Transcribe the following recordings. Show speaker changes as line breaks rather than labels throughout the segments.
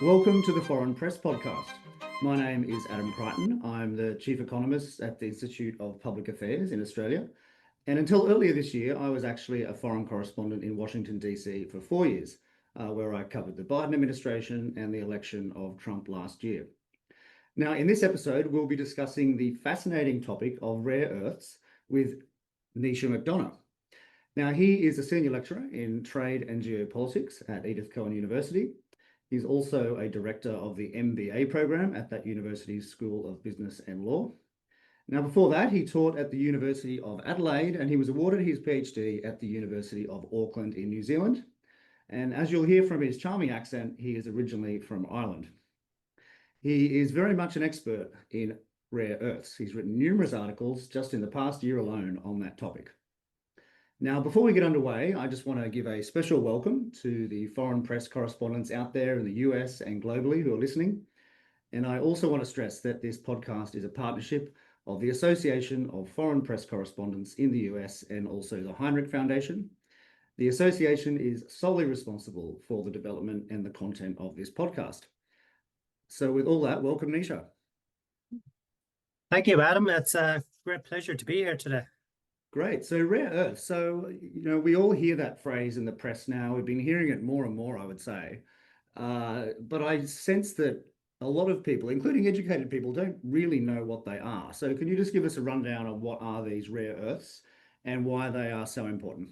Welcome to the Foreign Press Podcast. My name is Adam Crichton. I'm the Chief Economist at the Institute of Public Affairs in Australia. And until earlier this year, I was actually a foreign correspondent in Washington, D.C. for 4 years, where I covered the Biden administration and the election of Trump last year. Now, in this episode, we'll be discussing the fascinating topic of rare earths with Nisha McDonagh. Now, he is a senior lecturer in trade and geopolitics at Edith Cowan University. He's also a director of the MBA program at that university's School of Business and Law. Now, before that, he taught at the University of Adelaide, and he was awarded his PhD at the University of Auckland in New Zealand. And as you'll hear from his charming accent, he is originally from Ireland. He is very much an expert in rare earths. He's written numerous articles just in the past year alone on that topic. Now, before we get underway, I just want to give a special welcome to the foreign press correspondents out there in the US and globally who are listening. And I also want to stress that this podcast is a partnership of the Association of Foreign Press Correspondents in the US and also the Heinrich Foundation. The association is solely responsible for the development and the content of this podcast. So with all that, welcome, Nisha.
Thank you, Adam. It's a great pleasure to be here today.
Great. So rare earth. So, we all hear that phrase in the press now. We've been hearing it more and more, I would say. But I sense that a lot of people, including educated people, don't really know what they are. So can you just give us a rundown of what are these rare earths and why they are so important?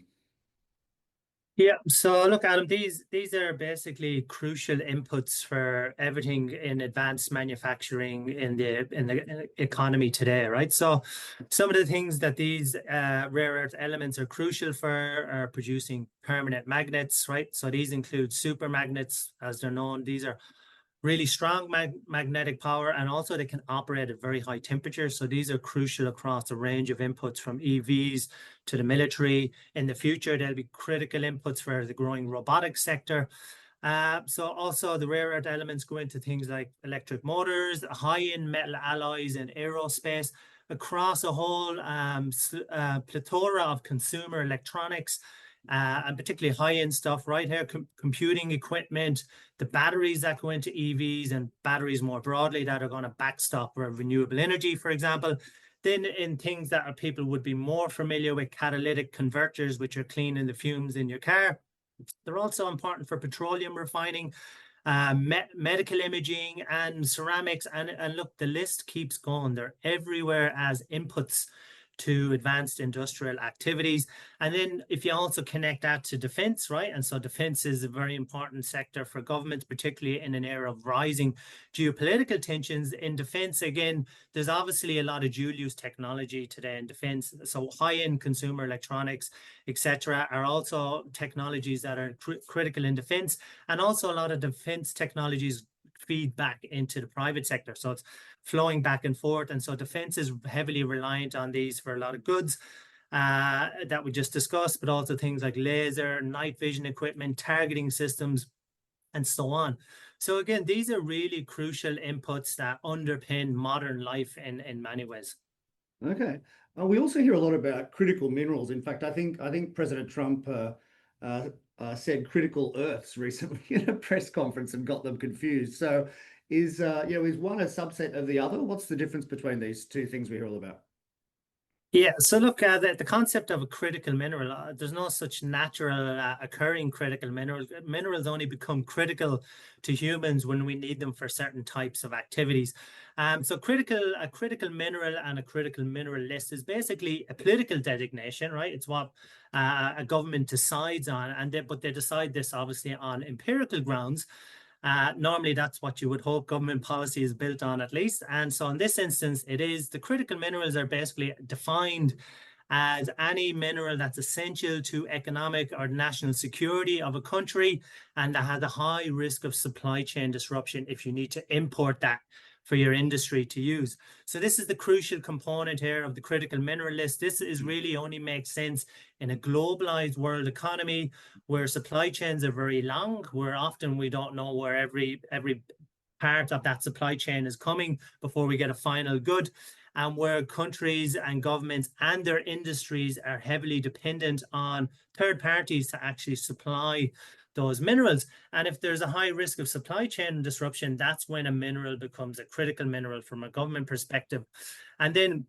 Yeah, so look, Adam, these are basically crucial inputs for everything in advanced manufacturing in the economy today, right? So some of the things that these rare earth elements are crucial for are producing permanent magnets, right? So these include super magnets, as they're known. These are really strong magnetic power, and also they can operate at very high temperatures. So these are crucial across a range of inputs from EVs to the military. In the future, they'll be critical inputs for the growing robotics sector. So also the rare earth elements go into things like electric motors, high-end metal alloys in aerospace, across a whole plethora of consumer electronics, and particularly high-end stuff right here, computing equipment, the batteries that go into EVs and batteries more broadly that are going to backstop renewable energy, for example. Then in things that people would be more familiar with, catalytic converters, which are cleaning the fumes in your car. They're also important for petroleum refining, medical imaging, and ceramics. And look, the list keeps going. They're everywhere as inputs to advanced industrial activities. And then if you also connect that to defense, right? And so defense is a very important sector for governments, particularly in an era of rising geopolitical tensions. In defense, again, there's obviously a lot of dual use technology today in defense. So high-end consumer electronics, etc., are also technologies that are critical in defense. And also a lot of defense technologies feed back into the private sector. So it's flowing back and forth. And so defense is heavily reliant on these for a lot of goods that we just discussed, but also things like laser, night vision equipment, targeting systems, and so on. So again, these are really crucial inputs that underpin modern life in many ways.
Okay. We also hear a lot about critical minerals. In fact, I think President Trump said critical earths recently in a press conference and got them confused. So is one a subset of the other? What's the difference between these two things we hear all about?
Yeah, so look, the concept of a critical mineral, there's no such natural occurring critical minerals. Minerals only become critical to humans when we need them for certain types of activities. So a critical mineral and a critical mineral list is basically a political designation, right? It's what a government decides on, but they decide this obviously on empirical grounds. Normally, that's what you would hope government policy is built on, at least. And so in this instance, it is the critical minerals are basically defined as any mineral that's essential to economic or national security of a country and that has a high risk of supply chain disruption if you need to import that for your industry to use. So this is the crucial component here of the critical mineral list. This is really only makes sense in a globalized world economy where supply chains are very long, where often we don't know where every part of that supply chain is coming before we get a final good, and where countries and governments and their industries are heavily dependent on third parties to actually supply those minerals. And if there's a high risk of supply chain disruption, that's when a mineral becomes a critical mineral from a government perspective. And then,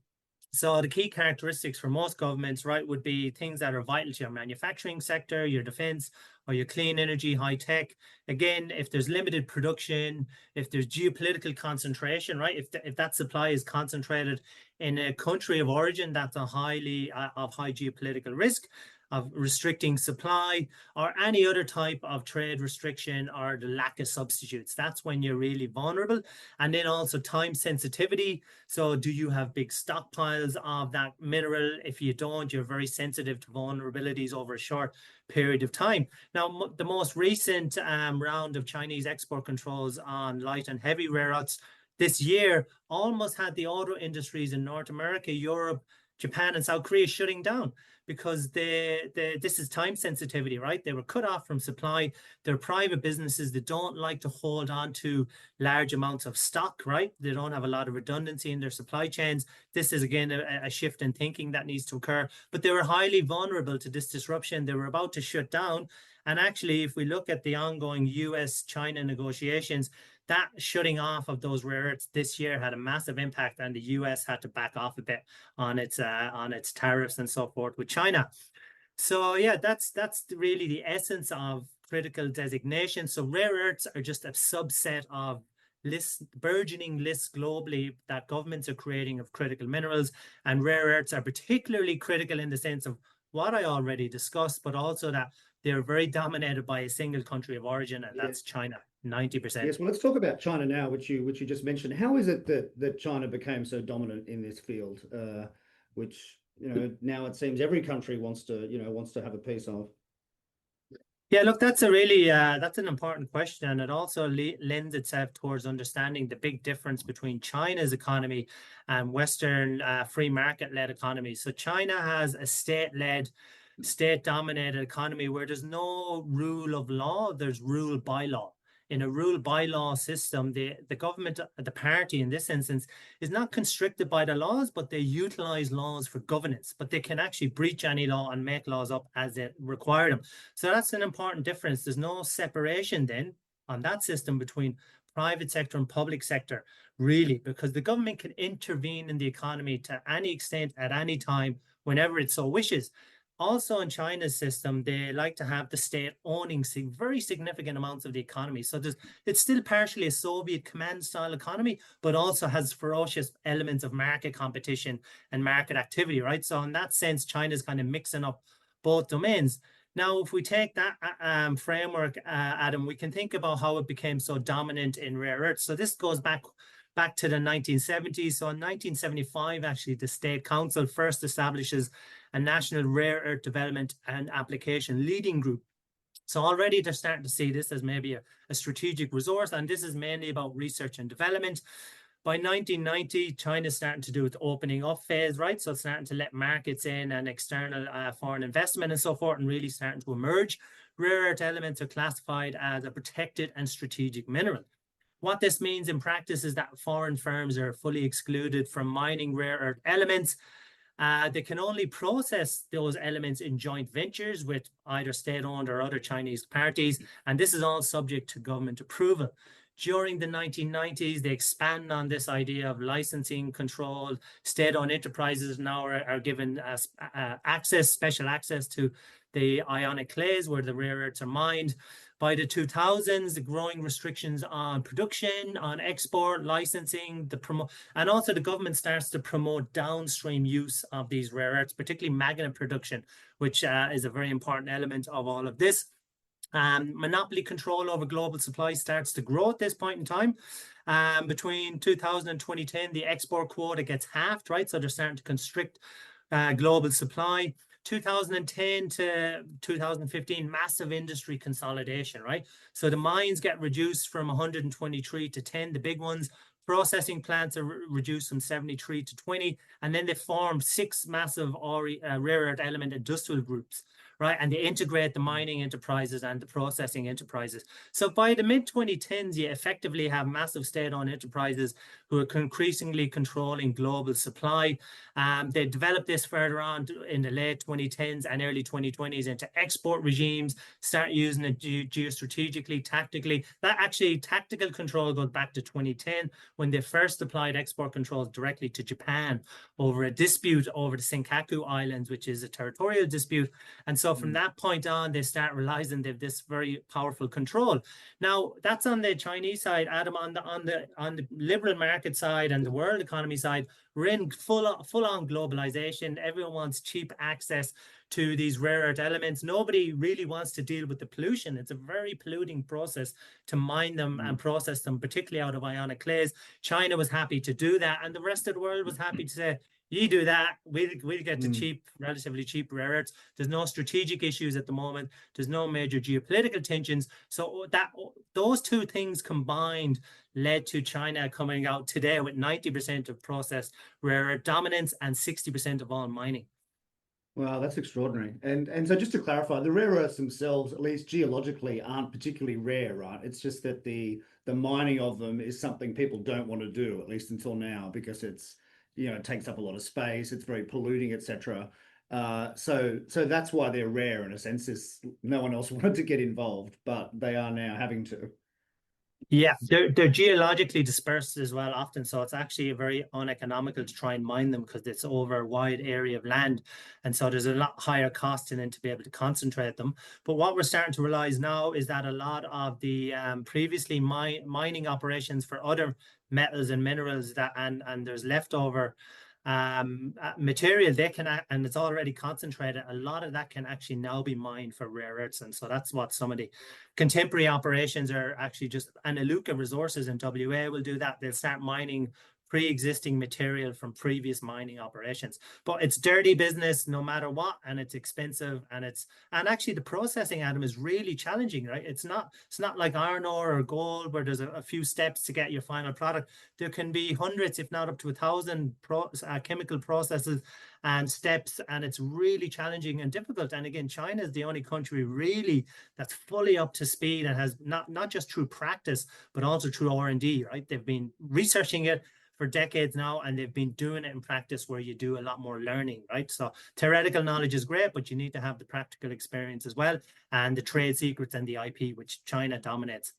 so the key characteristics for most governments, right, would be things that are vital to your manufacturing sector, your defense, or your clean energy, high tech. Again, if there's limited production, if there's geopolitical concentration, right, if that supply is concentrated in a country of origin, that's a highly of high geopolitical risk of restricting supply, or any other type of trade restriction, or the lack of substitutes. That's when you're really vulnerable. And then also time sensitivity. So do you have big stockpiles of that mineral? If you don't, you're very sensitive to vulnerabilities over a short period of time. Now, the most recent round of Chinese export controls on light and heavy rare earths this year almost had the auto industries in North America, Europe, Japan, and South Korea shutting down, because this is time sensitivity, right? They were cut off from supply. They're private businesses that don't like to hold on to large amounts of stock, right? They don't have a lot of redundancy in their supply chains. This is, again, a shift in thinking that needs to occur. But they were highly vulnerable to this disruption. They were about to shut down. And actually, if we look at the ongoing US-China negotiations, that shutting off of those rare earths this year had a massive impact, and the US had to back off a bit on its tariffs and so forth with China. So yeah, that's really the essence of critical designation. So rare earths are just a subset of burgeoning lists globally that governments are creating of critical minerals, and rare earths are particularly critical in the sense of what I already discussed, but also that they're very dominated by a single country of origin, and that's China. 90%.
Yes, well, let's talk about China now, which you just mentioned. How is it that China became so dominant in this field, which now it seems every country wants to have a piece of?
Yeah, look, that's a really that's an important question, and it also lends itself towards understanding the big difference between China's economy and Western free market-led economies. So China has a state-led, state-dominated economy where there's no rule of law, there's rule by law. In a rule by law system, the government, the party in this instance, is not constricted by the laws, but they utilize laws for governance. But they can actually breach any law and make laws up as they require them. So that's an important difference. There's no separation then on that system between private sector and public sector, really, because the government can intervene in the economy to any extent at any time, whenever it so wishes. Also, in China's system, they like to have the state owning very significant amounts of the economy. So it's still partially a Soviet command-style economy, but also has ferocious elements of market competition and market activity, right? So in that sense, China's kind of mixing up both domains. Now, if we take that framework, Adam, we can think about how it became so dominant in rare earths. So this goes back to the 1970s. So in 1975, actually, the State Council first establishes a national rare earth development and application leading group. So already they're starting to see this as maybe a strategic resource, and this is mainly about research and development. By 1990, China's starting to do its opening up phase, right? So it's starting to let markets in and external foreign investment and so forth, and really starting to emerge. Rare earth elements are classified as a protected and strategic mineral. What this means in practice is that foreign firms are fully excluded from mining rare earth elements. They can only process those elements in joint ventures with either state-owned or other Chinese parties, and this is all subject to government approval. During the 1990s, they expand on this idea of licensing control. State-owned enterprises now are given special access to the ionic clays where the rare earths are mined. By the 2000s, the growing restrictions on production, on export, licensing, and also the government starts to promote downstream use of these rare earths, particularly magnet production, which is a very important element of all of this. Monopoly control over global supply starts to grow at this point in time. Between 2000 and 2010, the export quota gets halved, right? So they're starting to constrict global supply. 2010 to 2015, massive industry consolidation, right? So the mines get reduced from 123 to 10, the big ones. Processing plants are reduced from 73 to 20, and then they form 6 massive rare earth element industrial groups, right? And they integrate the mining enterprises and the processing enterprises. So by the mid-2010s, you effectively have massive state-owned enterprises who are increasingly controlling global supply. They developed this further on in the late 2010s and early 2020s into export regimes, start using it geostrategically, tactically. That actually tactical control goes back to 2010 when they first applied export controls directly to Japan over a dispute over the Senkaku Islands, which is a territorial dispute. And so from that point on, they start realizing they have this very powerful control. Now, that's on the Chinese side. Adam, on the liberal market side and the world economy side, we're in full on globalization. Everyone wants cheap access to these rare earth elements. Nobody really wants to deal with the pollution. It's a very polluting process to mine them and process them, particularly out of ionic clays. China was happy to do that, and the rest of the world was happy to say, you do that, we'll get the cheap, relatively cheap rare earths. There's no strategic issues at the moment. There's no major geopolitical tensions. So those two things combined led to China coming out today with 90% of processed rare earth dominance and 60% of all mining.
Wow, that's extraordinary. And so just to clarify, the rare earths themselves, at least geologically, aren't particularly rare, right? It's just that the mining of them is something people don't want to do, at least until now, because it's, it takes up a lot of space, it's very polluting, etc. So that's why they're rare in a sense. Is no one else wanted to get involved, but they are now having to.
Yeah, they're geologically dispersed as well often, so it's actually very uneconomical to try and mine them because it's over a wide area of land, and so there's a lot higher cost in it to be able to concentrate them. But what we're starting to realize now is that a lot of the previously mining operations for other metals and minerals and there's leftover material they can, and it's already concentrated, a lot of that can actually now be mined for rare earths. And so that's what some of the contemporary operations are actually just, and Iluka Resources in WA will do that. They'll start mining pre-existing material from previous mining operations. But it's dirty business no matter what, and it's expensive, and actually the processing, Adam, is really challenging, right? It's not like iron ore or gold where there's a few steps to get your final product. There can be hundreds, if not up to 1,000 chemical processes and steps, and it's really challenging and difficult. And again, China is the only country really that's fully up to speed and has not just through practice, but also through R&D, right? They've been researching it for decades now, and they've been doing it in practice where you do a lot more learning, right? So theoretical knowledge is great, but you need to have the practical experience as well, and the trade secrets and the IP, which China dominates.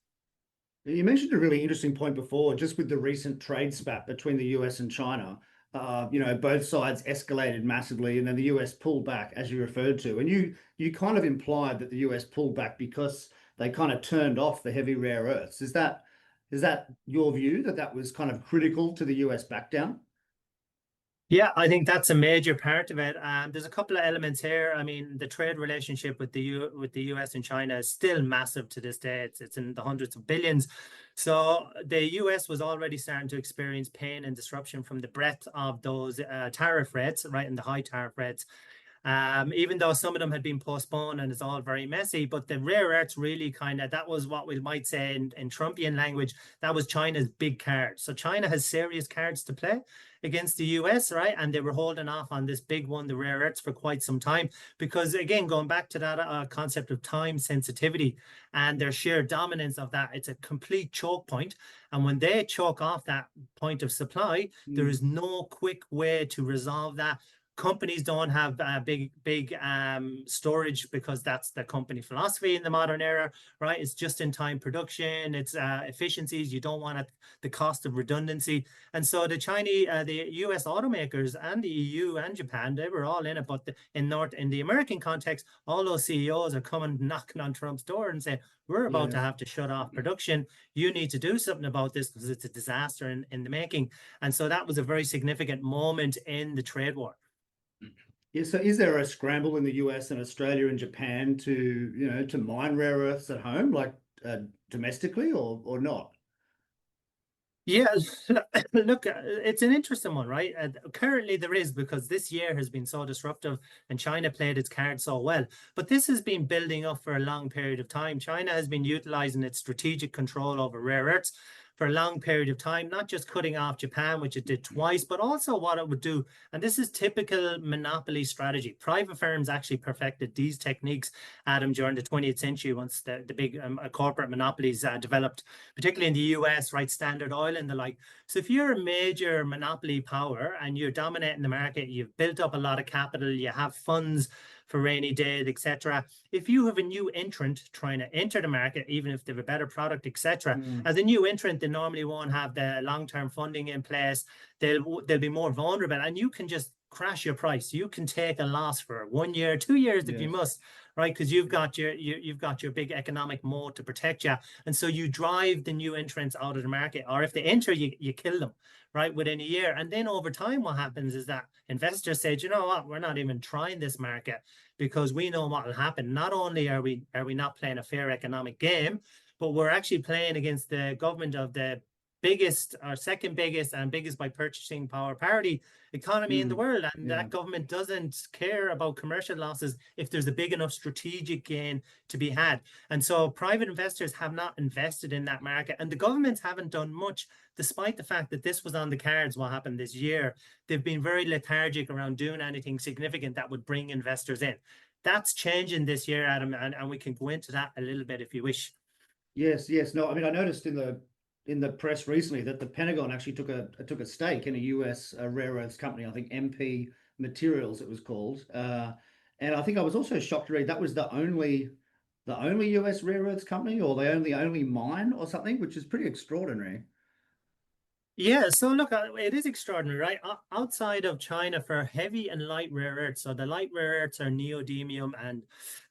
You mentioned a really interesting point before, just with the recent trade spat between the US and China. Both sides escalated massively, and then the US pulled back, as you referred to. And you kind of implied that the US pulled back because they kind of turned off the heavy rare earths. Is that your view, that was kind of critical to the US back down?
Yeah, I think that's a major part of it. There's a couple of elements here. I mean, the trade relationship with the US and China is still massive to this day. It's in the hundreds of billions. So the US was already starting to experience pain and disruption from the breadth of those tariff rates, right, and the high tariff rates. Even though some of them had been postponed and it's all very messy, but the rare earths really that was what we might say in Trumpian language, that was China's big card. So China has serious cards to play against the US, right? And they were holding off on this big one, the rare earths, for quite some time. Because again, going back to that concept of time sensitivity and their sheer dominance of that, it's a complete choke point. And when they choke off that point of supply, there is no quick way to resolve that. Companies don't have big storage because that's the company philosophy in the modern era, right? It's just in time production, it's efficiencies. You don't want the cost of redundancy. And so the US automakers and the EU and Japan, they were all in it. But in the American context, all those CEOs are coming knocking on Trump's door and saying, we're about to have to shut off production. You need to do something about this because it's a disaster in the making. And so that was a very significant moment in the trade war.
Yeah, so is there a scramble in the US and Australia and Japan to mine rare earths at home, like domestically, or not?
Yeah, look, it's an interesting one, right? Currently there is, because this year has been so disruptive and China played its card so well. But this has been building up for a long period of time. China has been utilizing its strategic control over rare earths for a long period of time, not just cutting off Japan, which it did twice, but also what it would do. And this is typical monopoly strategy. Private firms actually perfected these techniques, Adam, during the 20th century, once the big corporate monopolies developed, particularly in the US, right, Standard Oil and the like. So if you're a major monopoly power and you're dominating the market, you've built up a lot of capital, you have funds for rainy days, etc. If you have a new entrant trying to enter the market, even if they have a better product, etc., as a new entrant, they normally won't have the long-term funding in place. They'll be more vulnerable, and you can just crash your price. You can take a loss for 1 year, 2 years if you must, right? Because you've got your big economic moat to protect you, and so you drive the new entrants out of the market, or if they enter, you kill them, right, within a year. And then over time, what happens is that investors say, you know what, we're not even trying this market because we know what will happen. Not only are we not playing a fair economic game, but we're actually playing against the government of the biggest or second biggest and biggest by purchasing power parity economy in the world. And that government doesn't care about commercial losses if there's a big enough strategic gain to be had. And so private investors have not invested in that market, and the governments haven't done much, despite the fact that this was on the cards, what happened this year. They've been very lethargic around doing anything significant that would bring investors in. That's changing this year, Adam, and we can go into that a little bit if you wish.
Yes, yes. No, I mean, I noticed in the press recently that the Pentagon actually took a stake in a US rare earths company. I think MP Materials it was called. And I think I was also shocked to read that was the only US rare earths company, or the only mine or something, which is pretty extraordinary.
Yeah, so look, it is extraordinary, right? Outside of China for heavy and light rare earths. So the light rare earths are neodymium and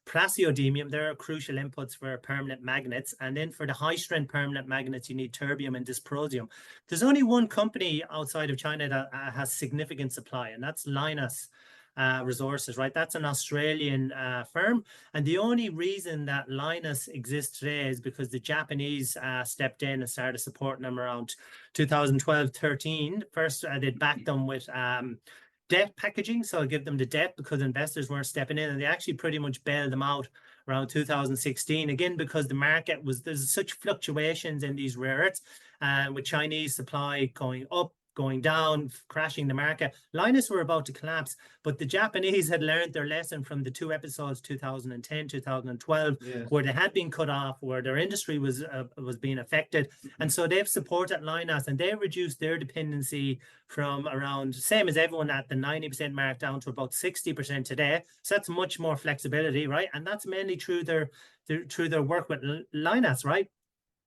praseodymium. They're crucial inputs for permanent magnets. And then for the high strength permanent magnets, you need terbium and dysprosium. There's only one company outside of China that has significant supply, and that's Lynas Resources, right? That's an Australian firm. And the only reason that Lynas exists today is because the Japanese stepped in and started supporting them around 2012-13. First, they backed them with debt packaging. So I'll give them the debt because investors weren't stepping in, and they actually pretty much bailed them out around 2016. Again, because the market there's such fluctuations in these rare earths, with Chinese supply going up, going down, crashing the market. Lynas were about to collapse, but the Japanese had learned their lesson from the two episodes, 2010, 2012, where they had been cut off, where their industry was being affected. And so they've supported Lynas, and they reduced their dependency from around, same as everyone, at the 90% mark down to about 60% today. So that's much more flexibility, right? And that's mainly through their work with Lynas, right?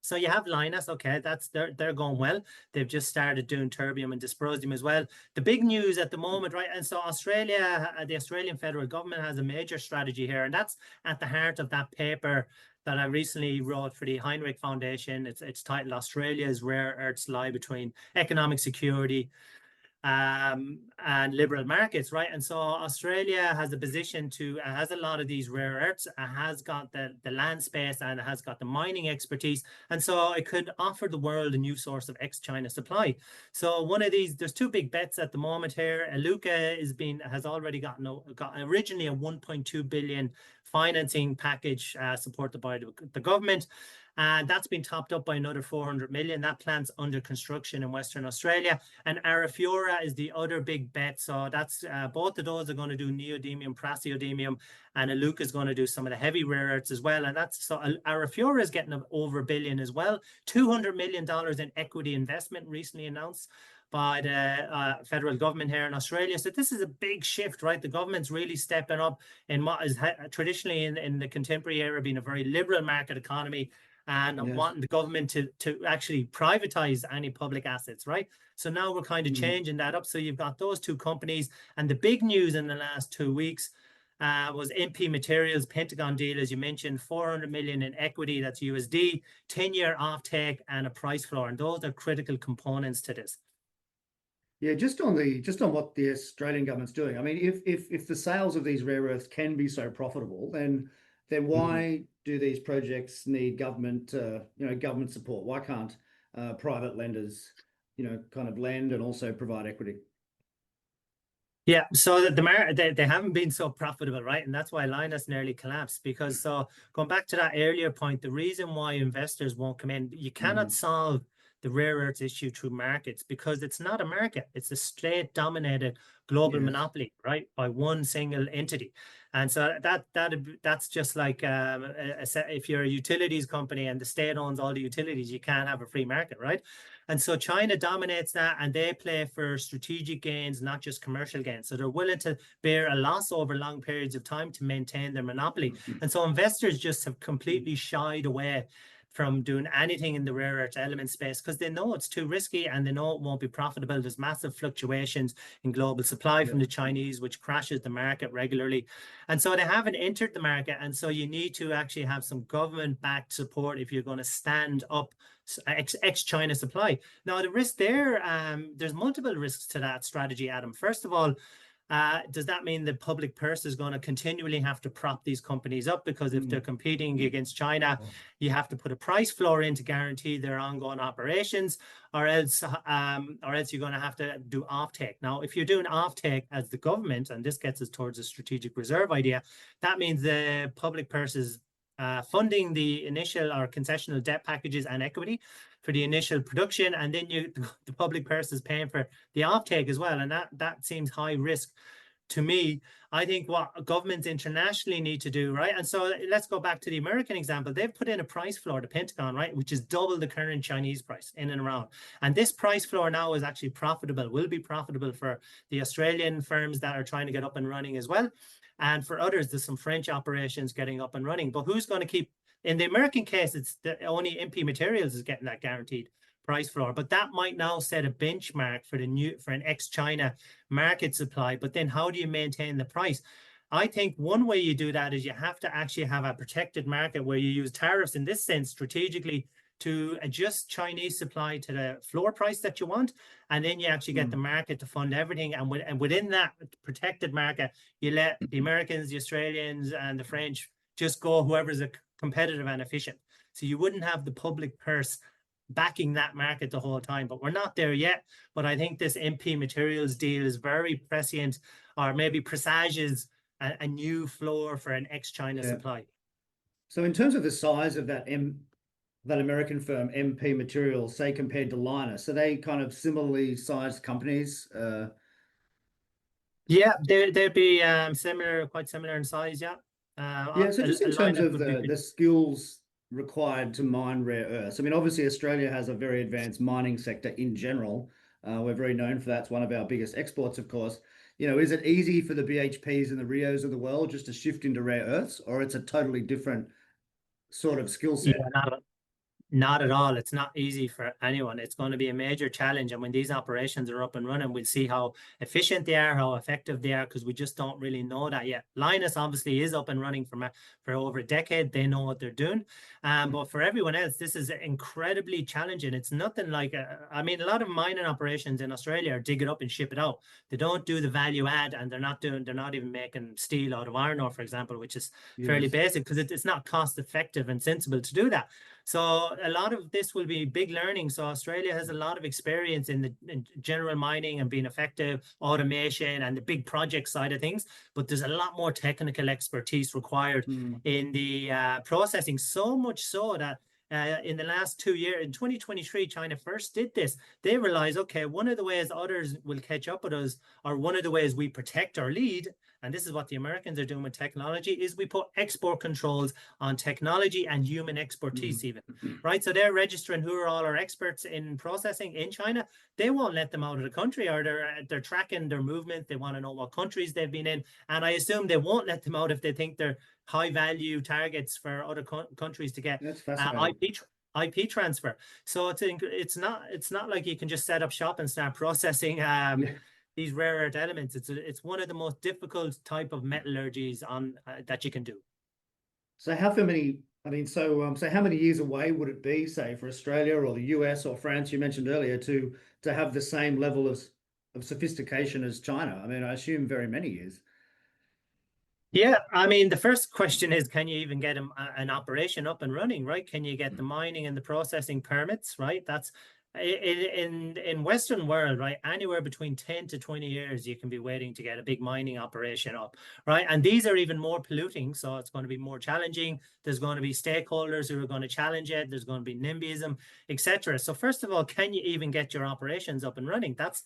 So you have Lynas, okay, they're going well. They've just started doing terbium and dysprosium as well. The big news at the moment, right? And so Australia, the Australian federal government has a major strategy here, and that's at the heart of that paper that I recently wrote for the Heinrich Foundation. It's titled "Australia's Rare Earths Lie Between Economic Security and liberal markets," right? And so Australia has a position has a lot of these rare earths, has got the land space, and it has got the mining expertise. And so it could offer the world a new source of ex-China supply. So one of these, there's two big bets at the moment here. Iluka has already got originally a 1.2 billion financing package supported by the government. And that's been topped up by another 400 million. That plant's under construction in Western Australia. And Arafura is the other big bet. So that's both of those are going to do neodymium, praseodymium, and Iluka is going to do some of the heavy rare earths as well. And that's so Arafura is getting over $1 billion as well. $200 million in equity investment recently announced by the federal government here in Australia. So this is a big shift, right? The government's really stepping up in what is traditionally in the contemporary era being a very liberal market economy, and wanting the government to actually privatize any public assets, right? So now we're kind of changing that up. So you've got those two companies, and the big news in the last 2 weeks was MP Materials Pentagon deal, as you mentioned, 400 million in equity, that's USD, 10-year offtake, and a price floor, and those are critical components to this.
Yeah, just on what the Australian government's doing. I mean, if the sales of these rare earths can be so profitable, then why do these projects need government government support? Why can't private lenders kind of lend and also provide equity?
Yeah, so they haven't been so profitable, right? And that's why Lynas nearly collapsed. Because so going back to that earlier point, the reason why investors won't come in, you cannot solve the rare earths issue through markets, because it's not a market, it's a state-dominated global
Yes.
monopoly, right, by one single entity. And so that's just like if you're a utilities company and the state owns all the utilities, you can't have a free market, right? And so China dominates that, and they play for strategic gains, not just commercial gains. So they're willing to bear a loss over long periods of time to maintain their monopoly. And so investors just have completely shied away from doing anything in the rare earth element space because they know it's too risky and they know it won't be profitable. There's massive fluctuations in global supply from the Chinese, which crashes the market regularly. And so they haven't entered the market. And so you need to actually have some government-backed support if you're going to stand up ex-China supply. Now, the risk there, there's multiple risks to that strategy, Adam. First of all, does that mean the public purse is going to continually have to prop these companies up? Because if they're competing against China, you have to put a price floor in to guarantee their ongoing operations, or else you're going to have to do offtake. Now, if you're doing offtake as the government, and this gets us towards a strategic reserve idea, that means the public purse is funding the initial or concessional debt packages and equity for the initial production, and then the public purse is paying for the offtake as well, and that seems high risk to me. I think what governments internationally need to do, right? And so let's go back to the American example. They've put in a price floor, the Pentagon, right, which is double the current Chinese price in and around. And this price floor now is actually profitable, will be profitable for the Australian firms that are trying to get up and running as well. And for others, there's some French operations getting up and running. But who's going to keep, in the American case, it's only MP Materials is getting that guaranteed price floor. But that might now set a benchmark for an ex-China market supply. But then how do you maintain the price? I think one way you do that is you have to actually have a protected market where you use tariffs in this sense strategically to adjust Chinese supply to the floor price that you want, and then you actually get the market to fund everything. And within that protected market, you let the Americans, the Australians, and the French just go whoever's a competitive and efficient. So you wouldn't have the public purse backing that market the whole time. But we're not there yet. But I think this MP Materials deal is very prescient, or maybe presages a new floor for an ex-China supply.
So in terms of the size of that American firm, MP Materials, say compared to Lynas, are they kind of similarly sized companies?
Yeah, they'd be similar, quite similar in size. Yeah.
Yeah. So just in terms
Lynas
of
would be
the skills required to mine rare earths, I mean, obviously Australia has a very advanced mining sector in general. We're very known for that. It's one of our biggest exports, of course. You know, is it easy for the BHPs and the Rios of the world just to shift into rare earths, or it's a totally different sort of skill
yeah,
set?
not at all. It's not easy for anyone. It's going to be a major challenge. And when these operations are up and running, we'll see how efficient they are, how effective they are, because we just don't really know that yet. Lynas obviously is up and running for over a decade. They know what they're doing. But for everyone else, this is incredibly challenging. It's nothing like, I mean, a lot of mining operations in Australia are dig it up and ship it out. They don't do the value add, and they're not even making steel out of iron ore, for example, which is fairly basic because it's not cost effective and sensible to do that. So a lot of this will be big learning. So Australia has a lot of experience in general mining and being effective, automation and the big project side of things. But there's a lot more technical expertise required in the processing, so much so that in the last 2 years, in 2023, China first did this. They realized, okay, one of the ways others will catch up with us, or one of the ways we protect our lead, and this is what the Americans are doing with technology, is we put export controls on technology and human expertise even, right? So they're registering who are all our experts in processing in China. They won't let them out of the country, or they're tracking their movement. They want to know what countries they've been in. And I assume they won't let them out if they think they're high value targets for other countries to get IP transfer. So it's not like you can just set up shop and start processing these rare earth elements. It's one of the most difficult type of metallurgies that you can do.
So how many? I mean, so how many years away would it be, say, for Australia or the US or France, you mentioned earlier, to have the same level of sophistication as China? I mean, I assume very many years.
Yeah, I mean, the first question is, can you even get an operation up and running, right? Can you get the mining and the processing permits, right? That's in Western world, right, anywhere between 10 to 20 years, you can be waiting to get a big mining operation up, right? And these are even more polluting, so it's going to be more challenging. There's going to be stakeholders who are going to challenge it. There's going to be NIMBYism, etc. So first of all, can you even get your operations up and running? That's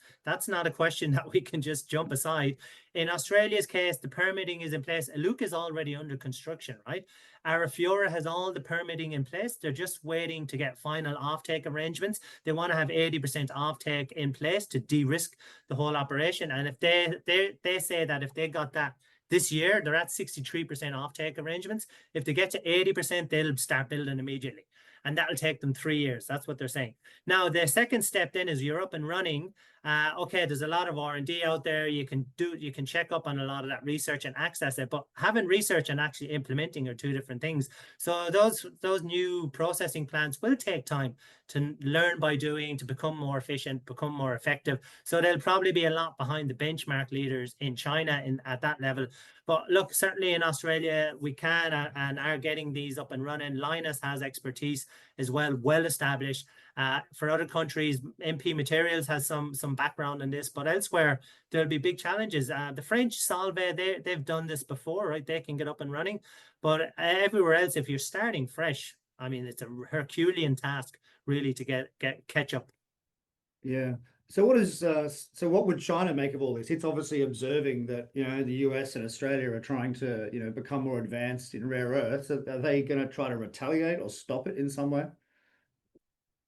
not a question that we can just jump aside. In Australia's case, the permitting is in place. Luke is already under construction, right? Arafura has all the permitting in place. They're just waiting to get final offtake arrangements. They want to have 80% offtake in place to de-risk the whole operation. And if they say that if they got that this year, they're at 63% offtake arrangements. If they get to 80%, they'll start building immediately. And that'll take them 3 years. That's what they're saying. Now, the second step then is you're up and running. Okay, there's a lot of R&D out there. You can check up on a lot of that research and access it, but having research and actually implementing are two different things. So those new processing plants will take time to learn by doing, to become more efficient, become more effective. So they'll probably be a lot behind the benchmark leaders in China at that level. But look, certainly in Australia, we can and are getting these up and running. Lynas has expertise as well established. For other countries, MP Materials has some background in this, but elsewhere there'll be big challenges. The French Solvay, they've done this before, right? They can get up and running, but everywhere else, if you're starting fresh, I mean, it's a Herculean task really to catch up.
Yeah. So what would China make of all this? It's obviously observing that, the US and Australia are trying to, become more advanced in rare earths. Are they going to try to retaliate or stop it in some way?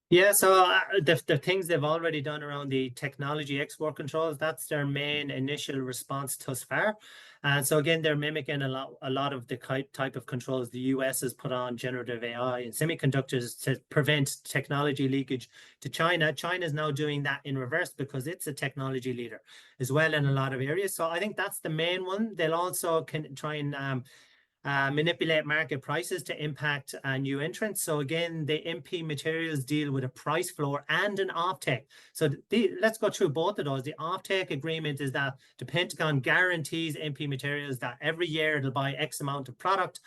Yeah, so the things they've already done around the technology export controls, that's their main initial response thus far. And so again, they're mimicking a lot of the type of controls the US has put on generative AI and semiconductors to prevent technology leakage to China. China is now doing that in reverse because it's a technology leader as well in a lot of areas. So I think that's the main one. They'll also can try and manipulate market prices to impact new entrants. So again, the MP Materials deal with a price floor and an offtake. So let's go through both of those. The offtake agreement is that the Pentagon guarantees MP Materials that every year it'll buy X amount of product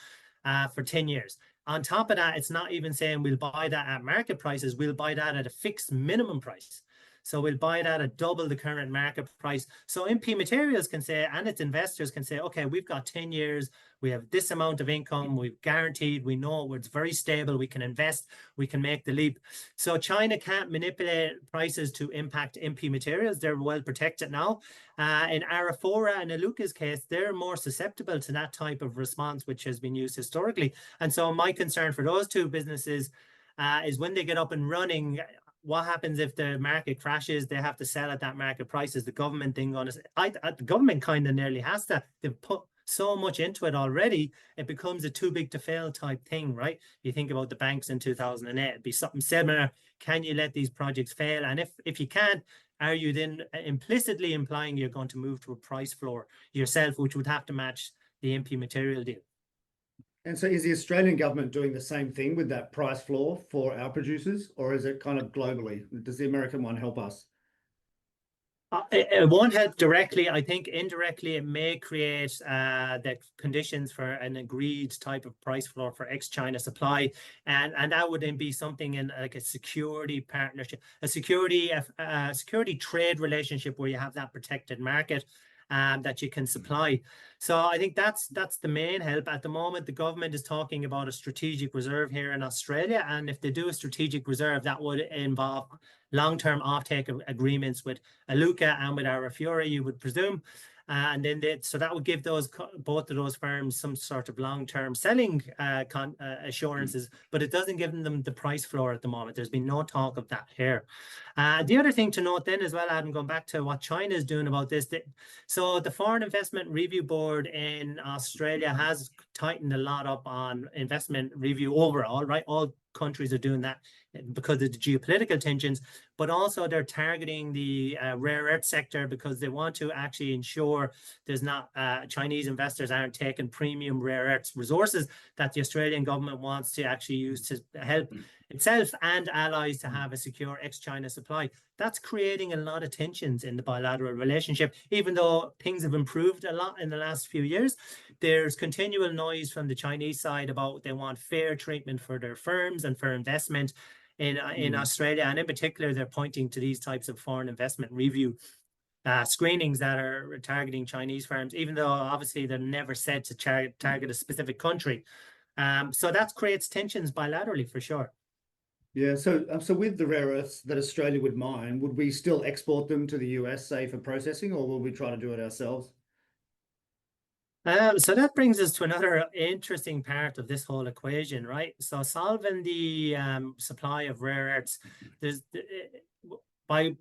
for 10 years. On top of that, it's not even saying we'll buy that at market prices. We'll buy that at a fixed minimum price. So we'll buy that at double the current market price. So MP Materials can say, and its investors can say, okay, we've got 10 years, we have this amount of income, we've guaranteed, we know it's very stable, we can invest, we can make the leap. So China can't manipulate prices to impact MP Materials. They're well protected now. In Arafura and Iluka's case, they're more susceptible to that type of response, which has been used historically. And so my concern for those two businesses is when they get up and running, what happens if the market crashes? They have to sell at that market price. Is the government thing going to? The government kind of nearly has to. They've put so much into it already. It becomes a too big to fail type thing, right? You think about the banks in 2008. It'd be something similar. Can you let these projects fail? And if you can't, are you then implicitly implying you're going to move to a price floor yourself, which would have to match the MP Material deal?
And so is the Australian government doing the same thing with that price floor for our producers, or is it kind of globally? Does the American one help us?
It won't help directly. I think indirectly it may create the conditions for an agreed type of price floor for ex-China supply, and that would then be something in like a security partnership, a security trade relationship where you have that protected market that you can supply. So I think that's the main help. At the moment, the government is talking about a strategic reserve here in Australia, and if they do a strategic reserve, that would involve long-term offtake agreements with Iluka and with Arafura, you would presume. And then so that would give both of those firms some sort of long-term selling assurances, but it doesn't give them the price floor at the moment. There's been no talk of that here. The other thing to note then as well, Adam, going back to what China is doing about this, so the Foreign Investment Review Board in Australia has tightened a lot up on investment review overall, right? All countries are doing that because of the geopolitical tensions, but also they're targeting the rare earth sector because they want to actually ensure there's not Chinese investors aren't taking premium rare earth resources that the Australian government wants to actually use to help itself and allies to have a secure ex-China supply. That's creating a lot of tensions in the bilateral relationship. Even though things have improved a lot in the last few years, there's continual noise from the Chinese side about they want fair treatment for their firms and for investment. in Australia, and in particular, they're pointing to these types of foreign investment review screenings that are targeting Chinese firms, even though obviously they're never said to target a specific country. So that creates tensions bilaterally for sure.
Yeah, so with the rare earths that Australia would mine, would we still export them to the US, say, for processing, or will we try to do it ourselves?
So that brings us to another interesting part of this whole equation, right? So solving the supply of rare earths, there's by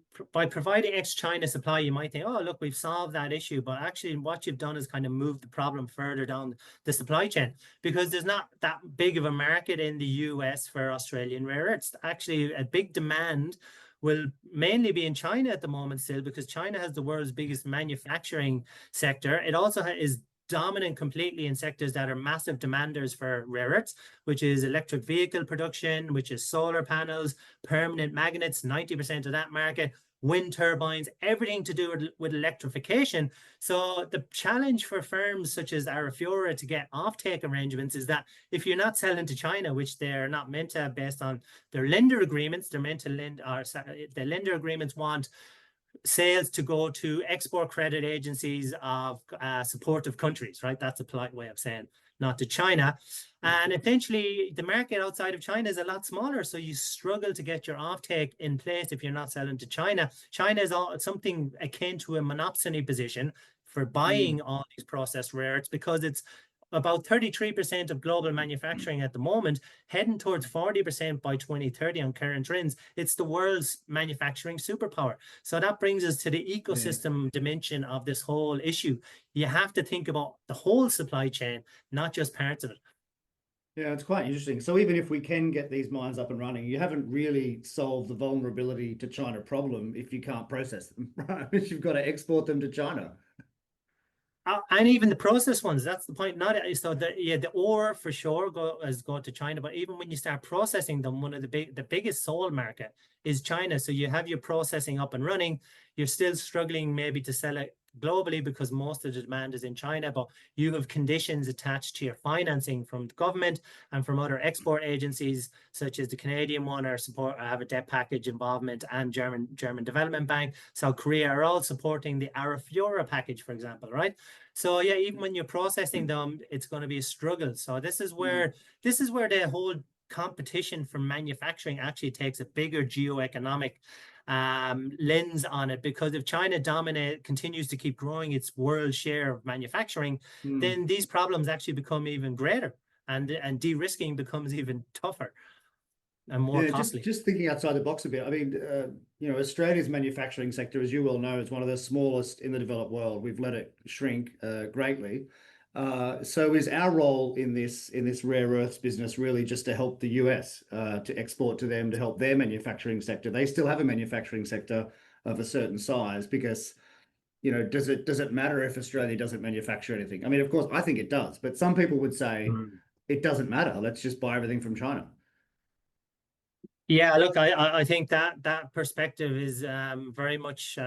providing ex-China supply, you might think, oh, look, we've solved that issue. But actually, what you've done is kind of move the problem further down the supply chain, because there's not that big of a market in the US for Australian rare earths. Actually, a big demand will mainly be in China at the moment still, because China has the world's biggest manufacturing sector. It also is dominant completely in sectors that are massive demanders for rare earths, which is electric vehicle production, which is solar panels, permanent magnets, 90% of that market, wind turbines, everything to do with electrification. So the challenge for firms such as Arafura to get offtake arrangements is that if you're not selling to China, which they're not meant to based on their lender agreements, they're meant to lend, or the lender agreements want sales to go to export credit agencies of supportive countries, right? That's a polite way of saying not to China. And essentially, the market outside of China is a lot smaller. So you struggle to get your offtake in place if you're not selling to China. China is something akin to a monopsony position for buying all these processed rare earths, because it's about 33% of global manufacturing at the moment, heading towards 40% by 2030 on current trends. It's the world's manufacturing superpower. So that brings us to the ecosystem dimension of this whole issue. You have to think about the whole supply chain, not just parts of it.
Yeah, it's quite interesting. So even if we can get these mines up and running, you haven't really solved the vulnerability to China problem if you can't process them, right? You've got to export them to China.
And even the process ones, that's the point. Not so the ore for sure go to China, but even when you start processing them, one of the biggest sole market is China. So you have your processing up and running, you're still struggling maybe to sell it globally because most of the demand is in China, but you have conditions attached to your financing from the government and from other export agencies, such as the Canadian one, or have a debt package involvement, and German Development Bank, South Korea are all supporting the Arafura package, for example, right? So yeah, even when you're processing them, it's going to be a struggle. So this is where the whole competition for manufacturing actually takes a bigger geoeconomic lens on it, because if China continues to keep growing its world share of manufacturing, then these problems actually become even greater, and de-risking becomes even tougher and more costly.
Just thinking outside the box a bit. I mean, Australia's manufacturing sector, as you well know, is one of the smallest in the developed world. We've let it shrink greatly. So is our role in this rare earths business really just to help the US to export to them, to help their manufacturing sector? They still have a manufacturing sector of a certain size, because does it matter if Australia doesn't manufacture anything? I mean, of course, I think it does, but some people would say it doesn't matter. Let's just buy everything from China.
Yeah, look, I think that perspective is very much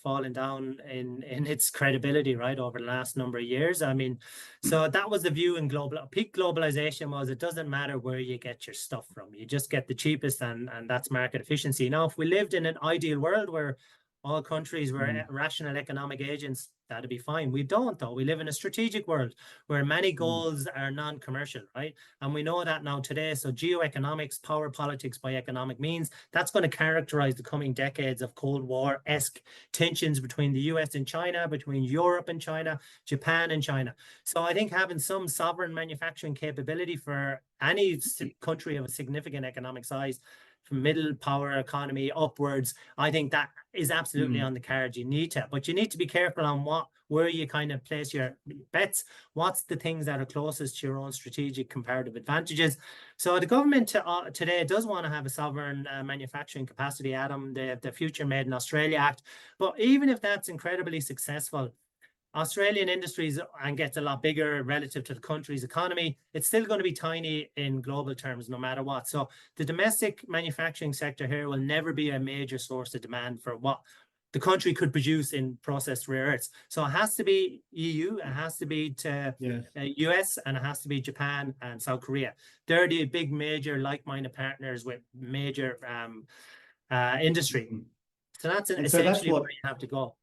fallen down in its credibility, right, over the last number of years. I mean, so that was the view in peak globalization, was it doesn't matter where you get your stuff from, you just get the cheapest, and that's market efficiency. Now, if we lived in an ideal world where all countries were rational economic agents, that'd be fine. We don't, though. We live in a strategic world where many goals are non-commercial, right? And we know that now today. So geoeconomics, power politics by economic means, that's going to characterize the coming decades of Cold War-esque tensions between the US and China, between Europe and China, Japan and China. So I think having some sovereign manufacturing capability for any country of a significant economic size, from middle power economy upwards, I think that is absolutely on the cards. You need to, but you need to be careful on where you kind of place your bets. What's the things that are closest to your own strategic comparative advantages? So the government today does want to have a sovereign manufacturing capacity, Adam, the Future Made in Australia Act. But even if that's incredibly successful, Australian industries and gets a lot bigger relative to the country's economy, it's still going to be tiny in global terms, no matter what. So the domestic manufacturing sector here will never be a major source of demand for what the country could produce in processed rare earths. So it has to be EU, it has to be to US, and it has to be Japan and South Korea. They're the big major like-minded partners with major industry. So that's essentially where you have to go.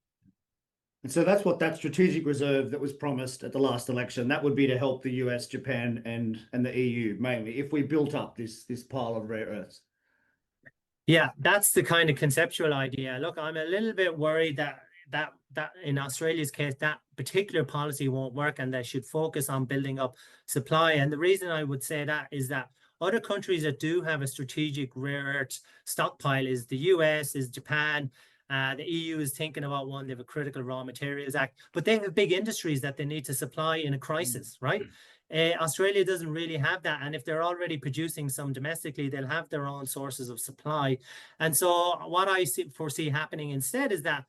And so that's what that strategic reserve that was promised at the last election, that would be to help the US, Japan, and the EU mainly, if we built up this pile of rare earths.
Yeah, that's the kind of conceptual idea. Look, I'm a little bit worried that in Australia's case, that particular policy won't work, and they should focus on building up supply. And the reason I would say that is that other countries that do have a strategic rare earth stockpile is the US, is Japan. The EU is thinking about one. They have a Critical Raw Materials Act, but they have big industries that they need to supply in a crisis, right? Australia doesn't really have that. And if they're already producing some domestically, they'll have their own sources of supply. And so what I foresee happening instead is that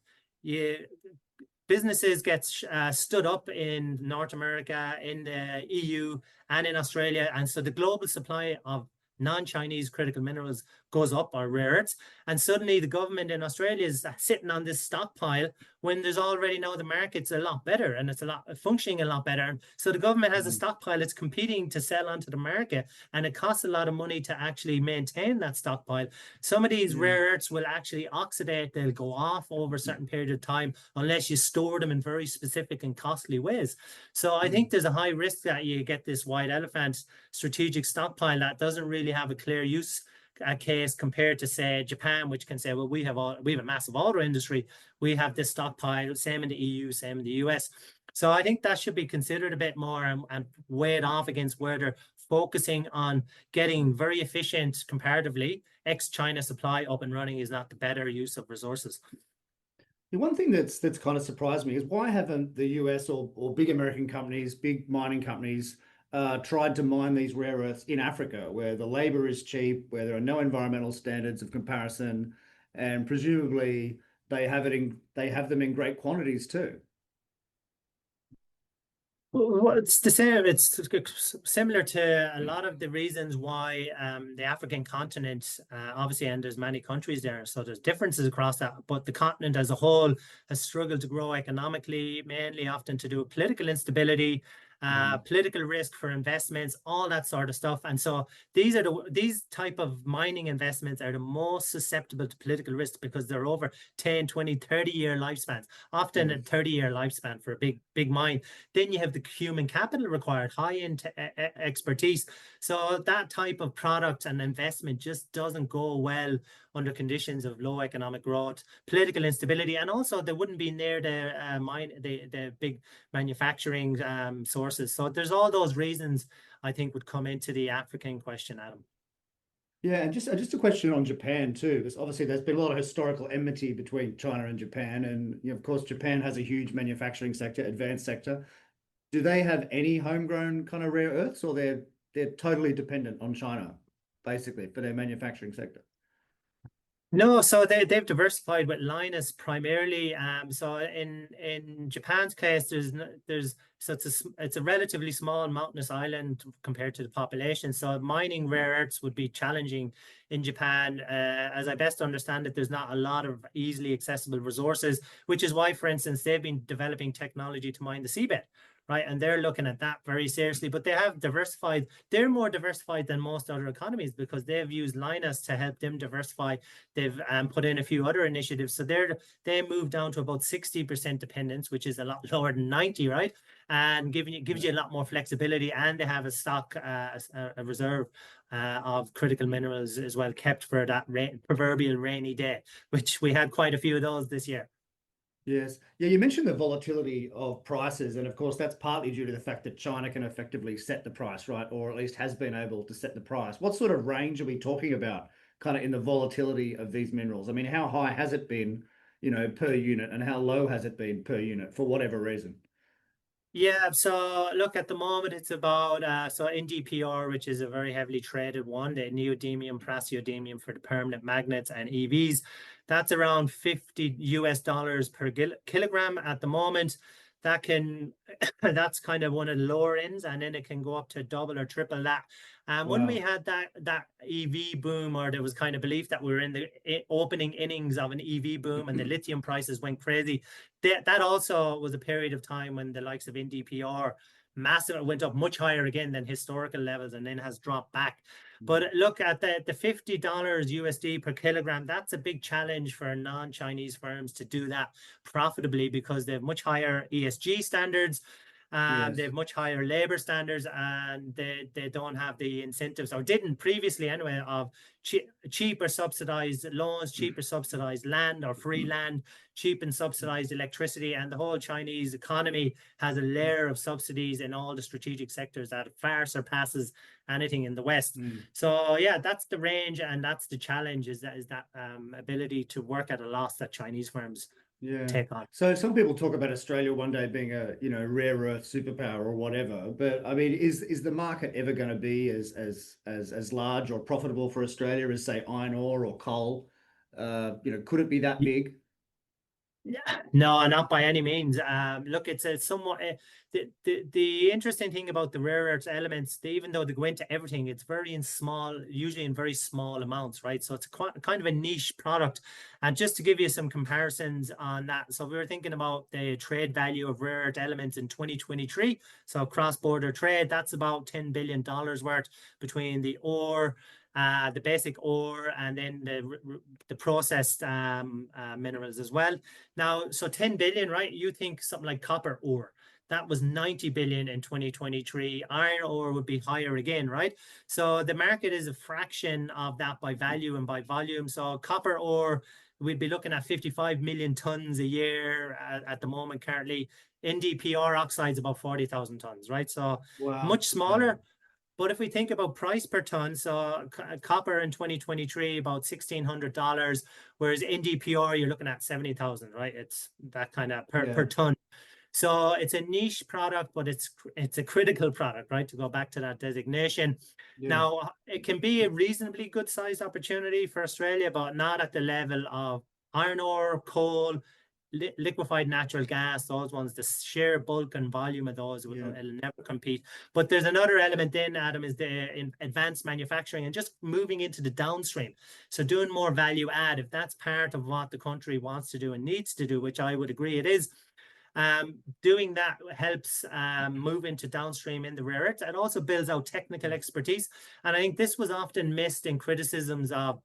businesses get stood up in North America, in the EU, and in Australia. And so the global supply of non-Chinese critical minerals goes up, or rare earths, and suddenly the government in Australia is sitting on this stockpile when there's already now the market's a lot better and it's functioning a lot better. And so the government has a stockpile, it's competing to sell onto the market, and it costs a lot of money to actually maintain that stockpile. Some of these rare earths will actually oxidate, they'll go off over a certain period of time unless you store them in very specific and costly ways. So I think there's a high risk that you get this white elephant strategic stockpile that doesn't really have a clear use case compared to, say, Japan, which can say, well, we have a massive auto industry, we have this stockpile, same in the EU, same in the US. So I think that should be considered a bit more and weighed off against where they're focusing on getting very efficient, comparatively, ex-China supply up and running is not the better use of resources.
The one thing that's kind of surprised me is why haven't the US or big American companies, big mining companies, tried to mine these rare earths in Africa, where the labor is cheap, where there are no environmental standards of comparison, and presumably they have them in great quantities too.
Well, it's the same. It's similar to a lot of the reasons why the African continent, obviously, and there's many countries there, so there's differences across that, but the continent as a whole has struggled to grow economically, mainly often to do with political instability, political risk for investments, all that sort of stuff. And so these type of mining investments are the most susceptible to political risk because they're over 10, 20, 30-year lifespans, often a 30-year lifespan for a big mine. Then you have the human capital required, high-end expertise. So that type of product and investment just doesn't go well under conditions of low economic growth, political instability, and also they wouldn't be near the big manufacturing sources. So there's all those reasons I think would come into the African question, Adam.
Yeah, and just a question on Japan too, because obviously there's been a lot of historical enmity between China and Japan, and of course Japan has a huge manufacturing sector, advanced sector. Do they have any homegrown kind of rare earths, or they're totally dependent on China, basically, for their manufacturing sector?
No, so they've diversified with Lynas primarily. So in Japan's case, it's a relatively small mountainous island compared to the population. So mining rare earths would be challenging in Japan. As I best understand it, there's not a lot of easily accessible resources, which is why, for instance, they've been developing technology to mine the seabed. Right, and they're looking at that very seriously, but they have diversified. They're more diversified than most other economies because they've used Lynas to help them diversify. They've put in a few other initiatives, so they moved down to about 60% dependence, which is a lot lower than 90, right? And gives you a lot more flexibility, and they have a stock, a reserve of critical minerals as well, kept for that proverbial rainy day, which we had quite a few of those this year.
Yes. Yeah, you mentioned the volatility of prices, and of course that's partly due to the fact that China can effectively set the price, right? Or at least has been able to set the price. What sort of range are we talking about kind of in the volatility of these minerals? I mean, how high has it been, per unit, and how low has it been per unit for whatever reason?
Yeah, so look, at the moment it's about so NdPr, which is a very heavily traded one, the neodymium, praseodymium for the permanent magnets and EVs, that's around $50 per kilogram at the moment. That's kind of one of the lower ends, and then it can go up to double or triple that. And when we
Wow.
had that EV boom, or there was kind of belief that we were in the opening innings of an EV boom, and the lithium prices went crazy, that also was a period of time when the likes of NdPr massive went up much higher again than historical levels, and then has dropped back. But look at the $50 USD per kilogram. That's a big challenge for non-Chinese firms to do that profitably, because they have much higher ESG standards. They
Yes.
have much higher labor standards, and they don't have the incentives, or didn't previously anyway, of cheaper subsidized loans, cheaper subsidized land or free land, cheap and subsidized electricity. And the whole Chinese economy has a layer of subsidies in all the strategic sectors that far surpasses anything in the West. So yeah, that's the range, and that's the challenge, is that ability to work at a loss that Chinese firms
Yeah.
take on.
So some people talk about Australia one day being a, rare earth superpower or whatever. But I mean, is the market ever going to be as large or profitable for Australia as, say, iron ore or coal? Could it be that big?
No, not by any means. Look, it's a somewhat the interesting thing about the rare earth elements, even though they go into everything, it's very in small, usually in very small amounts, right? So it's kind of a niche product. And just to give you some comparisons on that, so we were thinking about the trade value of rare earth elements in 2023. So cross-border trade, that's about $10 billion worth between the ore, the basic ore, and then the processed minerals as well. Now, so 10 billion, right? You think something like copper ore, that was 90 billion in 2023. Iron ore would be higher again, right? So the market is a fraction of that by value and by volume. So copper ore, we'd be looking at 55 million tons a year at the moment currently. NdPr oxides about 40,000 tons, right? So
Wow.
much
Okay.
smaller. But if we think about price per ton, so copper in 2023 about $1,600, whereas NdPr you're looking at 70,000, right? It's that kind of per
Yeah.
ton. So it's a niche product, but it's a critical product, right? To go back to that designation.
Yeah.
Now, it can be a reasonably good sized opportunity for Australia, but not at the level of iron ore, coal, liquefied natural gas, those ones. The sheer bulk and volume of those
Yeah.
it'll never compete. But there's another element then, Adam, is the advanced manufacturing and just moving into the downstream. So doing more value add, if that's part of what the country wants to do and needs to do, which I would agree it is, doing that helps move into downstream in the rare earths, and also builds out technical expertise. And I think this was often missed in criticisms of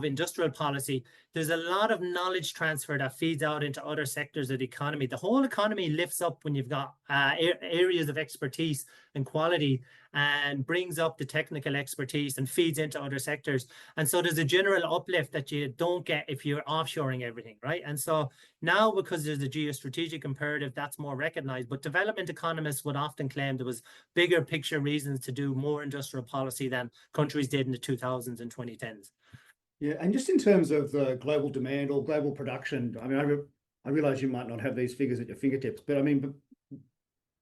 industrial policy. There's a lot of knowledge transfer that feeds out into other sectors of the economy. The whole economy lifts up when you've got areas of expertise and quality, and brings up the technical expertise and feeds into other sectors. And so there's a general uplift that you don't get if you're offshoring everything, right? And so now, because there's a geostrategic imperative, that's more recognized. But development economists would often claim there was bigger picture reasons to do more industrial policy than countries did in the 2000s and 2010s.
Yeah. And just in terms of the global demand or global production, I mean, I realize you might not have these figures at your fingertips, but I mean,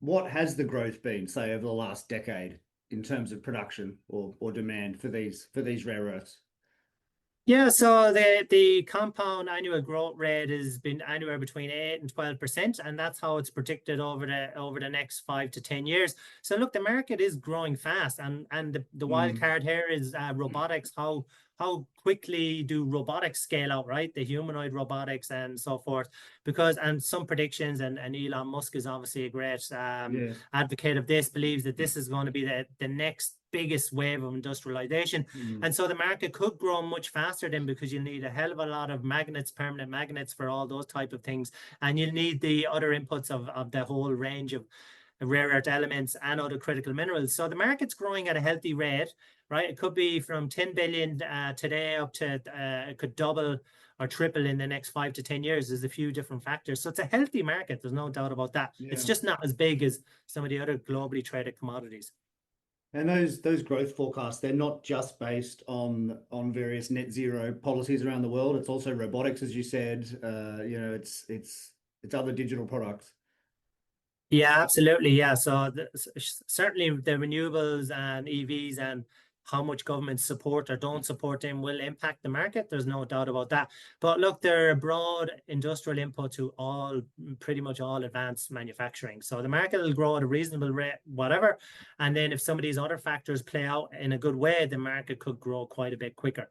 what has the growth been, say, over the last decade in terms of production or demand for these rare earths?
Yeah, so the compound annual growth rate has been anywhere between 8 and 12%, and that's how it's predicted over the next 5 to 10 years. So look, the market is growing fast, and the wild card here is robotics. How quickly do robotics scale out, right? The humanoid robotics and so forth. And some predictions, and Elon Musk is obviously a great
Yes.
advocate of this, believes that this is going to be the next biggest wave of industrialization. And so the market could grow much faster then, because you need a hell of a lot of magnets, permanent magnets, for all those type of things. And you need the other inputs of the whole range of rare earth elements and other critical minerals. So the market's growing at a healthy rate, right? It could be from 10 billion today up to it could double or triple in the next 5 to 10 years. There's a few different factors. So it's a healthy market. There's no doubt about that. It's
Yeah.
just not as big as some of the other globally traded commodities.
And those growth forecasts, they're not just based on various net zero policies around the world. It's also robotics, as you said. It's other digital products.
Yeah, absolutely. Yeah. So certainly the renewables and EVs and how much government support or don't support them will impact the market. There's no doubt about that. But look, they're a broad industrial input to pretty much all advanced manufacturing. So the market will grow at a reasonable rate, whatever. And then if some of these other factors play out in a good way, the market could grow quite a bit quicker.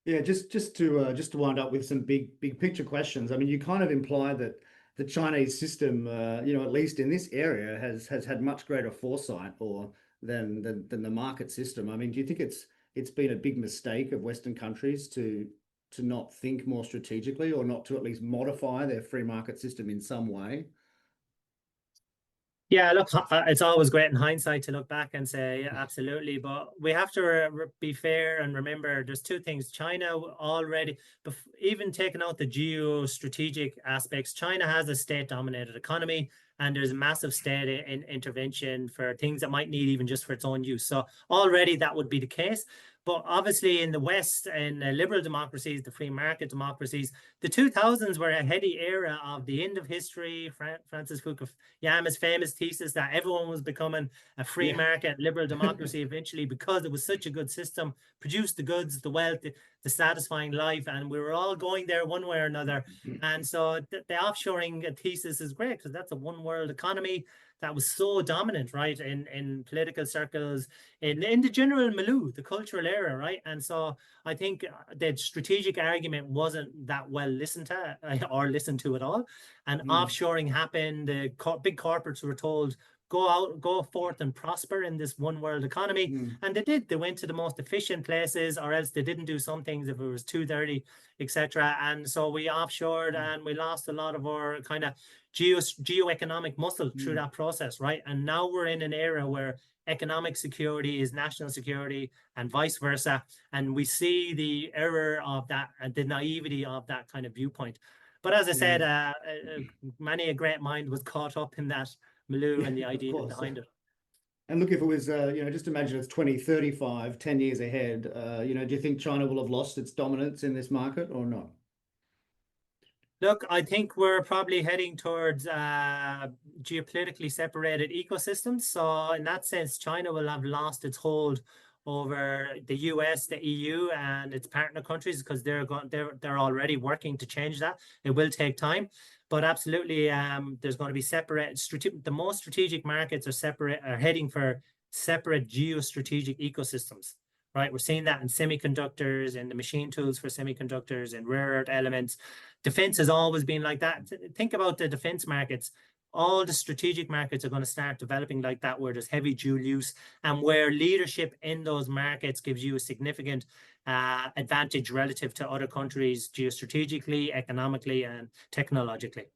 Yeah, just to wind up with some big picture questions. I mean, you kind of imply that the Chinese system, at least in this area, has had much greater foresight or than the market system. I mean, do you think it's been a big mistake of Western countries to not think more strategically or not to at least modify their free market system in some way?
Yeah, look, it's always great in hindsight to look back and say, yeah, absolutely. But we have to be fair and remember there's two things. China already, even taking out the geostrategic aspects, China has a state-dominated economy, and there's massive state intervention for things that might need even just for its own use. So already that would be the case. But obviously in the West, in liberal democracies, the free market democracies, the 2000s were a heady era of the end of history. Francis Fukuyama's famous thesis that everyone was becoming a free market liberal democracy eventually because it was such a good system, produced the goods, the wealth, the satisfying life, and we were all going there one way or another. And so the offshoring thesis is great because that's a one world economy that was so dominant, right, in political circles, in the general milieu, the cultural era, right? And so I think the strategic argument wasn't that well listened to or listened to at all. And offshoring happened. The big corporates were told, go out, go forth and prosper in this one world economy. And they did. They went to the most efficient places, or else they didn't do some things if it was too dirty, etc. And so we offshored and we lost a lot of our kind of geoeconomic muscle through that process, right? And now we're in an era where economic security is national security and vice versa. And we see the error of that and the naivety of that kind of viewpoint. But as I said, many a great mind was caught up in that milieu and the idea behind it.
And look, if it was, just imagine it's 2035, 10 years ahead, do you think China will have lost its dominance in this market or not?
Look, I think we're probably heading towards geopolitically separated ecosystems. So in that sense, China will have lost its hold over the US, the EU, and its partner countries because they're already working to change that. It will take time, but absolutely, there's going to be separate. The most strategic markets are heading for separate geostrategic ecosystems. Right, we're seeing that in semiconductors and the machine tools for semiconductors and rare earth elements. Defense has always been like that. Think about the defense markets. All the strategic markets are going to start developing like that, where there's heavy dual use and where leadership in those markets gives you a significant advantage relative to other countries geostrategically, economically, and technologically.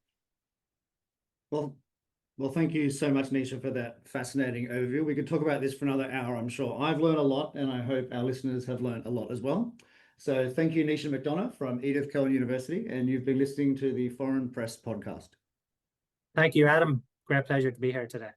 Well, thank you so much, Nisha, for that fascinating overview. We could talk about this for another hour, I'm sure. I've learned a lot, and I hope our listeners have learned a lot as well. So thank you, Nisha McDonagh from Edith Cowan University, and you've been listening to the Foreign Press Podcast.
Thank you, Adam. Great pleasure to be here today.